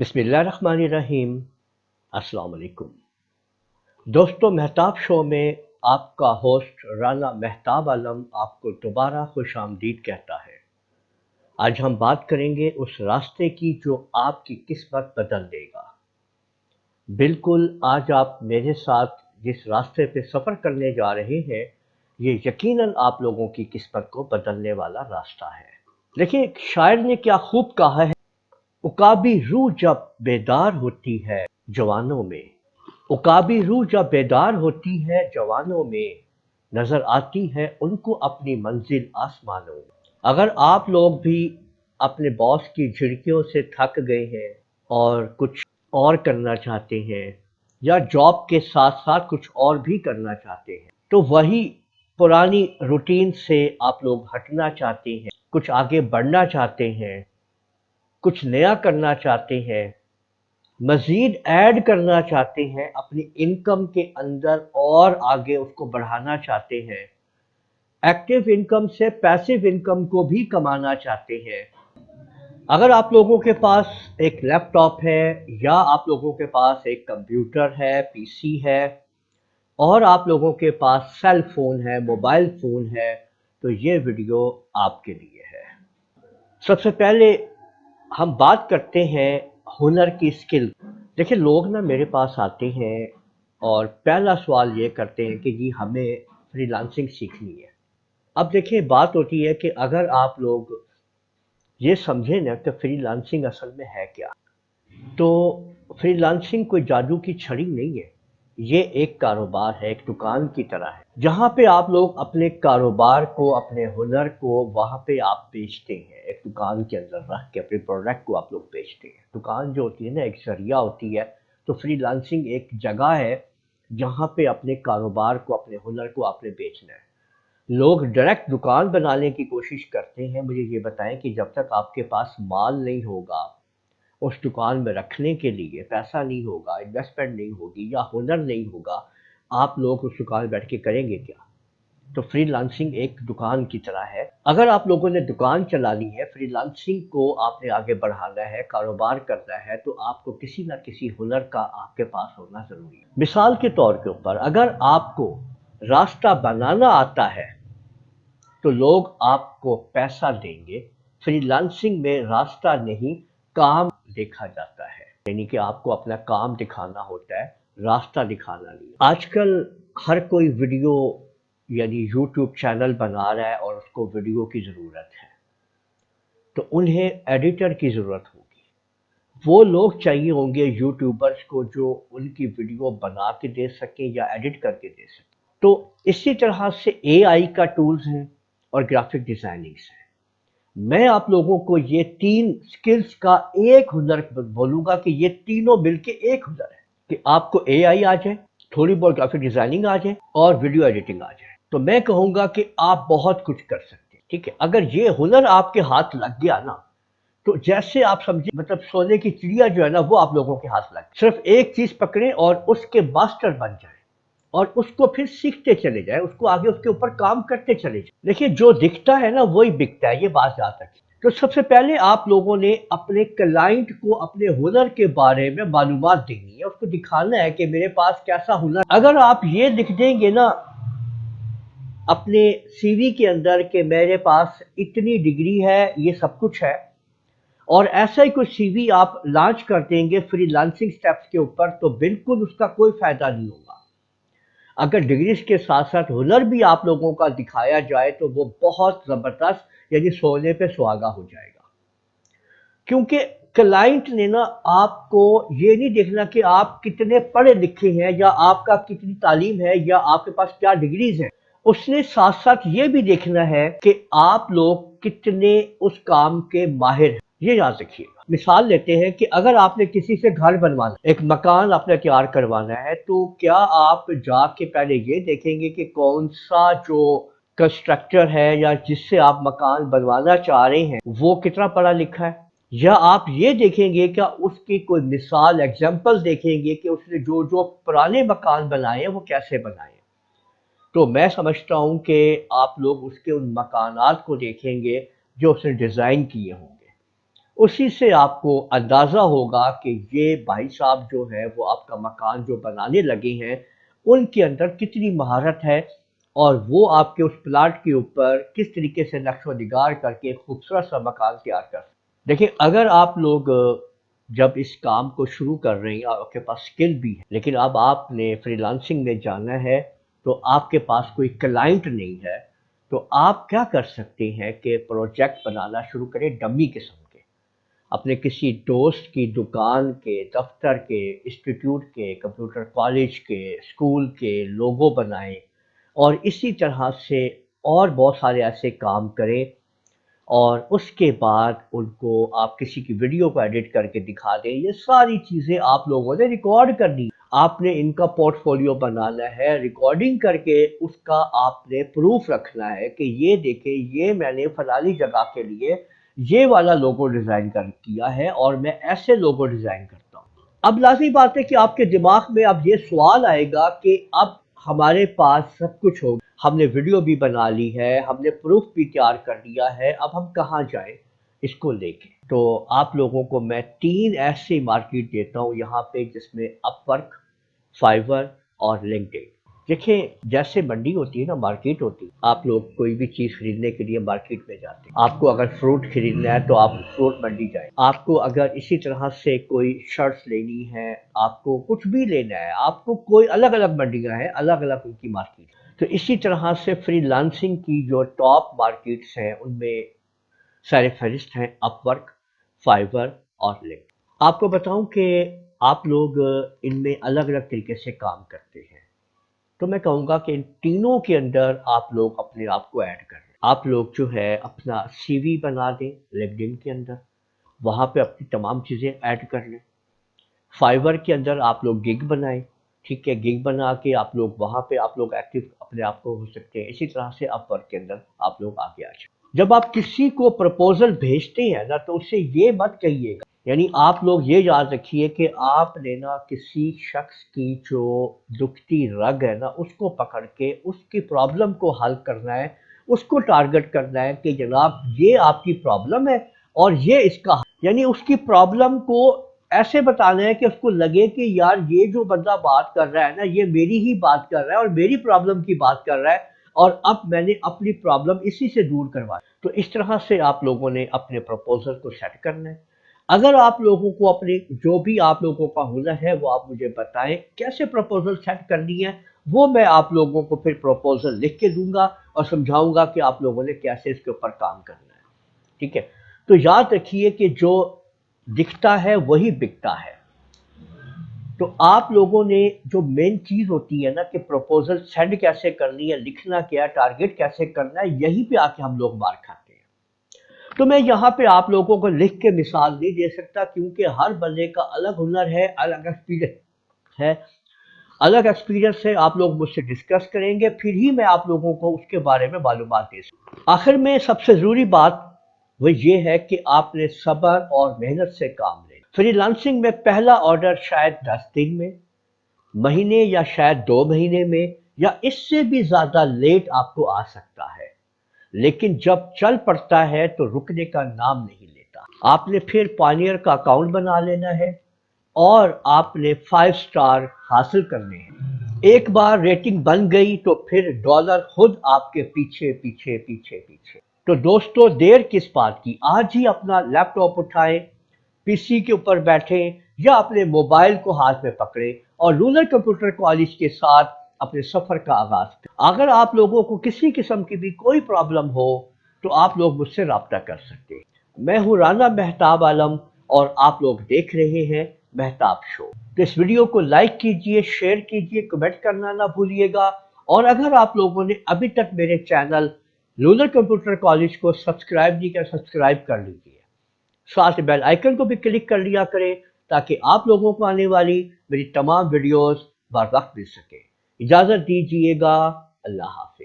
बिस्मिल्लाहिर्रहमानिर्रहीम। अस्सलाम वालेकुम दोस्तों, महताब शो में आपका होस्ट राना महताब आलम आपको दोबारा खुश आमदीद कहता है। आज हम बात करेंगे उस रास्ते की जो आपकी किस्मत बदल देगा। बिल्कुल, आज आप मेरे साथ जिस रास्ते पे सफ़र करने जा रहे हैं, ये यकीनन आप लोगों की किस्मत को बदलने वाला रास्ता है। देखिए, एक शायर ने क्या खूब कहा है, उकाबी रूह जब बेदार होती है जवानों में, उकाबी रूह जब बेदार होती है जवानों में, नजर आती है उनको अपनी मंजिल आसमानों में। अगर आप लोग भी अपने बॉस की झिड़कियों से थक गए हैं और कुछ और करना चाहते हैं, या जॉब के साथ साथ कुछ और भी करना चाहते हैं, तो वही पुरानी रूटीन से आप लोग हटना चाहते हैं, कुछ आगे बढ़ना चाहते हैं, कुछ नया करना चाहते हैं, मजीद ऐड करना चाहते हैं अपनी इनकम के अंदर और आगे उसको बढ़ाना चाहते हैं, एक्टिव इनकम से पैसिव इनकम को भी कमाना चाहते हैं। अगर आप लोगों के पास एक लैपटॉप है या आप लोगों के पास एक कंप्यूटर है, पीसी है, और आप लोगों के पास सेल फोन है, मोबाइल फोन है, तो ये वीडियो आपके लिए है। सबसे पहले हम बात करते हैं हुनर की स्किल। देखिए, लोग ना मेरे पास आते हैं और पहला सवाल ये करते हैं कि जी हमें फ्रीलांसिंग सीखनी है। अब देखिए, बात होती है कि अगर आप लोग ये समझें ना कि फ्रीलांसिंग असल में है क्या, तो फ्रीलांसिंग कोई जादू की छड़ी नहीं है। ये एक कारोबार है, एक दुकान की तरह है, जहाँ पे आप लोग अपने कारोबार को, अपने हुनर को वहाँ पे आप बेचते हैं। एक दुकान के अंदर रख के अपने प्रोडक्ट को आप लोग बेचते हैं। दुकान जो होती है ना, एक जरिया होती है। तो फ्रीलांसिंग एक जगह है जहाँ पे अपने कारोबार को, अपने हुनर को आपने बेचना है। लोग डायरेक्ट दुकान बनाने की कोशिश करते हैं। मुझे ये बताएं कि जब तक आपके पास माल नहीं होगा, उस दुकान में रखने के लिए पैसा नहीं होगा, इन्वेस्टमेंट नहीं होगी, या हुनर नहीं होगा, आप लोग उस दुकान बैठ के करेंगे क्या? तो फ्रीलांसिंग एक दुकान की तरह है। अगर आप लोगों ने दुकान चलानी है, फ्रीलांसिंग को आपने आगे बढ़ाना है, कारोबार करना है, तो आपको किसी ना किसी हुनर का आपके पास होना जरूरी है। मिसाल के तौर के ऊपर, अगर आपको रास्ता बनाना आता है तो लोग आपको पैसा देंगे। फ्रीलांसिंग में रास्ता नहीं, काम देखा जाता है, यानी कि आपको अपना काम दिखाना होता है, रास्ता दिखाना नहीं। आजकल हर कोई वीडियो यानी यूट्यूब चैनल बना रहा है और उसको वीडियो की ज़रूरत है, तो उन्हें एडिटर की ज़रूरत होगी। वो लोग चाहिए होंगे यूट्यूबर्स को जो उनकी वीडियो बना के दे सकें या एडिट करके दे सकें। तो इसी तरह से एआई का टूल्स हैं और ग्राफिक डिज़ाइनिंग्स है। मैं आप लोगों को ये तीन स्किल्स का एक हुनर बोलूंगा कि ये तीनों मिलके एक हुनर है, कि आपको एआई आ जाए, थोड़ी बहुत ग्राफिक डिजाइनिंग आ जाए और वीडियो एडिटिंग आ जाए, तो मैं कहूंगा कि आप बहुत कुछ कर सकते हैं। ठीक है, अगर ये हुनर आपके हाथ लग गया ना, तो जैसे आप समझिए, मतलब सोने की चिड़िया जो है ना, वो आप लोगों के हाथ लग, सिर्फ एक चीज पकड़े और उसके मास्टर बन जाए और उसको फिर सीखते चले जाए, उसको आगे उसके ऊपर काम करते चले जाए। देखिए, जो दिखता है ना वही बिकता है, ये बात याद रखिए। तो सबसे पहले आप लोगों ने अपने क्लाइंट को अपने हुनर के बारे में मालूमात देनी है, उसको दिखाना है कि मेरे पास कैसा हुनर। अगर आप ये लिख देंगे ना अपने सीवी के अंदर कि मेरे पास इतनी डिग्री है, ये सब कुछ है, और ऐसा ही कुछ सीवी आप लॉन्च कर देंगे फ्रीलांसिंग स्टेप्स के ऊपर, तो बिल्कुल उसका कोई फायदा नहीं होगा। अगर डिग्रीज के साथ साथ हुनर भी आप लोगों का दिखाया जाए तो वो बहुत जबरदस्त, यानी सोने पे सुहागा हो जाएगा। क्योंकि क्लाइंट ने ना आपको ये नहीं देखना कि आप कितने पढ़े लिखे हैं या आपका कितनी तालीम है या आपके पास क्या डिग्रीज हैं। उसने साथ साथ ये भी देखना है कि आप लोग कितने उस काम के माहिर हैं। ये याद रखिएगा। मिसाल लेते हैं कि अगर आपने किसी से घर बनवाना, एक मकान आपने तैयार करवाना है, तो क्या आप जाके पहले ये देखेंगे कि कौन सा जो कंस्ट्रक्टर है या जिससे आप मकान बनवाना चाह रहे हैं वो कितना पढ़ा लिखा है, या आप ये देखेंगे क्या उसकी कोई मिसाल, एग्जाम्पल देखेंगे कि उसने जो जो पुराने मकान बनाए हैं वो कैसे बनाए हैं। तो मैं समझता हूं कि आप लोग उसके उन मकानात को देखेंगे जो उसने डिजाइन किए होंगे। اسی سے آپ کو اندازہ ہوگا کہ یہ بھائی صاحب جو ہے وہ آپ کا مکان جو بنانے لگے ہیں ان کے اندر کتنی مہارت ہے، اور وہ آپ کے اس پلاٹ کے اوپر کس طریقے سے نقش و نگار کر کے خوبصورت سا مکان تیار کر سکتے ہیں۔ دیکھیں، اگر آپ لوگ جب اس کام کو شروع کر رہے ہیں، آپ کے پاس سکل بھی ہے لیکن اب آپ نے فری لانسنگ میں جانا ہے، تو آپ کے پاس کوئی کلائنٹ نہیں ہے، تو آپ کیا کر سکتے ہیں کہ پروجیکٹ بنانا شروع کریں ڈمی قسم کے، اپنے کسی دوست کی دکان کے، دفتر کے، انسٹیٹیوٹ کے، کمپیوٹر کالج کے، اسکول کے لوگو بنائیں، اور اسی طرح سے اور بہت سارے ایسے کام کریں، اور اس کے بعد ان کو آپ کسی کی ویڈیو کو ایڈٹ کر کے دکھا دیں۔ یہ ساری چیزیں آپ لوگوں نے ریکارڈ کرنی، آپ نے ان کا پورٹ فولیو بنانا ہے، ریکارڈنگ کر کے اس کا آپ نے پروف رکھنا ہے کہ یہ دیکھیں، یہ میں نے فلانی جگہ کے لیے یہ والا لوگو ڈیزائن کیا ہے، اور میں ایسے لوگو ڈیزائن کرتا ہوں۔ اب لازمی بات ہے کہ آپ کے دماغ میں اب یہ سوال آئے گا کہ اب ہمارے پاس سب کچھ ہو، ہم نے ویڈیو بھی بنا لی ہے، ہم نے پروف بھی تیار کر لیا ہے، اب ہم کہاں جائیں اس کو لے کے؟ تو آپ لوگوں کو میں 3 ایسی مارکیٹ دیتا ہوں یہاں پہ، جس میں اپ ورک، فائیور اور لنکڈ۔ دیکھیں، جیسے منڈی ہوتی ہے نا، مارکیٹ ہوتی ہے، آپ لوگ کوئی بھی چیز خریدنے کے لیے مارکیٹ میں جاتے ہیں، آپ کو اگر فروٹ خریدنا ہے تو آپ فروٹ منڈی جائیں، آپ کو اگر اسی طرح سے کوئی شرٹس لینی ہے، آپ کو کچھ بھی لینا ہے، آپ کو کوئی الگ الگ منڈیاں ہیں، الگ الگ ان کی مارکیٹ۔ تو اسی طرح سے فری لانسنگ کی جو ٹاپ مارکیٹس ہیں ان میں سارے فہرست ہیں اپ ورک، فائیور اور لنکڈ۔ آپ کو بتاؤں کہ آپ لوگ ان میں الگ الگ طریقے سے کام کرتے ہیں، تو میں کہوں گا کہ ان تینوں کے اندر آپ لوگ اپنے آپ کو ایڈ کر لیں۔ آپ لوگ جو ہے اپنا سی وی بنا دیں لنکڈ کے اندر، وہاں پہ اپنی تمام چیزیں ایڈ کر لیں۔ فائیور کے اندر آپ لوگ گگ بنائیں، ٹھیک ہے، گگ بنا کے آپ لوگ وہاں پہ آپ لوگ ایکٹیو اپنے آپ کو ہو سکتے ہیں۔ اسی طرح سے اپ ورک کے اندر آپ لوگ آگے آ جائیں۔ جب آپ کسی کو پرپوزل بھیجتے ہیں نا، تو اسے یہ مت کہیے گا، یعنی آپ لوگ یہ یاد رکھیے کہ آپ نے نا کسی شخص کی جو دکھتی رگ ہے نا، اس کو پکڑ کے اس کی پرابلم کو حل کرنا ہے، اس کو ٹارگٹ کرنا ہے کہ جناب یہ آپ کی پرابلم ہے اور یہ اس کا حل، یعنی اس کی پرابلم کو ایسے بتانا ہے کہ اس کو لگے کہ یار یہ جو بندہ بات کر رہا ہے نا، یہ میری ہی بات کر رہا ہے اور میری پرابلم کی بات کر رہا ہے، اور اب میں نے اپنی پرابلم اسی سے دور کروا۔ تو اس طرح سے آپ لوگوں نے اپنے پروپوزل کو سیٹ کرنا ہے۔ اگر آپ لوگوں کو اپنی جو بھی آپ لوگوں کا ہنر ہے وہ آپ مجھے بتائیں کیسے پروپوزل سیٹ کرنی ہے، وہ میں آپ لوگوں کو پھر پروپوزل لکھ کے دوں گا اور سمجھاؤں گا کہ آپ لوگوں نے کیسے اس کے اوپر کام کرنا ہے، ٹھیک ہے؟ تو یاد رکھیے کہ جو دکھتا ہے وہی بکتا ہے۔ تو آپ لوگوں نے جو مین چیز ہوتی ہے نا کہ پروپوزل سینڈ کیسے کرنی ہے، لکھنا کیا، ٹارگٹ کیسے کرنا ہے، یہیں پہ آ کے ہم لوگ مار کھاتے ہیں۔ تو میں یہاں پہ آپ لوگوں کو لکھ کے مثال نہیں دے سکتا، کیونکہ ہر بندے کا الگ ہنر ہے، الگ ایکسپیرینس ہے، الگ ایکسپیرینس ہے۔ آپ لوگ مجھ سے ڈسکس کریں گے، پھر ہی میں آپ لوگوں کو اس کے بارے میں معلومات دے سکتا ہوں۔ آخر میں سب سے ضروری بات وہ یہ ہے کہ آپ نے صبر اور محنت سے کام لیں۔ فری لانسنگ میں پہلا آرڈر شاید 10 دن میں، مہینے یا شاید 2 مہینے میں، یا اس سے بھی زیادہ لیٹ آپ کو آ سکتا ہے، لیکن جب چل پڑتا ہے تو رکنے کا نام نہیں لیتا۔ آپ نے پھر پائنیئر کا اکاؤنٹ بنا لینا ہے، اور آپ نے 5 سٹار حاصل کرنے ہیں۔ ایک بار ریٹنگ بن گئی تو پھر ڈالر خود آپ کے پیچھے پیچھے پیچھے پیچھے۔ تو دوستو، دیر کس بات کی، آج ہی اپنا لیپ ٹاپ اٹھائیں، پی سی کے اوپر بیٹھیں یا اپنے موبائل کو ہاتھ میں پکڑیں اور لونر کمپیوٹر کالج کے ساتھ اپنے سفر کا آغاز کریں۔ اگر آپ لوگوں کو کسی قسم کی بھی کوئی پرابلم ہو تو آپ لوگ مجھ سے رابطہ کر سکتے ہیں۔ میں ہوں رانا مہتاب عالم، اور آپ لوگ دیکھ رہے ہیں مہتاب شو۔ تو اس ویڈیو کو لائک کیجئے، شیئر کیجئے، کمنٹ کرنا نہ بھولیے گا، اور اگر آپ لوگوں نے ابھی تک میرے چینل لونر کمپیوٹر کالج کو سبسکرائب نہیں کیا، سبسکرائب کر لیجئے، ساتھ بیل آئیکن کو بھی کلک کر لیا کریں تاکہ آپ لوگوں کو آنے والی میری تمام ویڈیوز بر وقت مل سکے۔ اجازت دیجیے گا، اللہ حافظ۔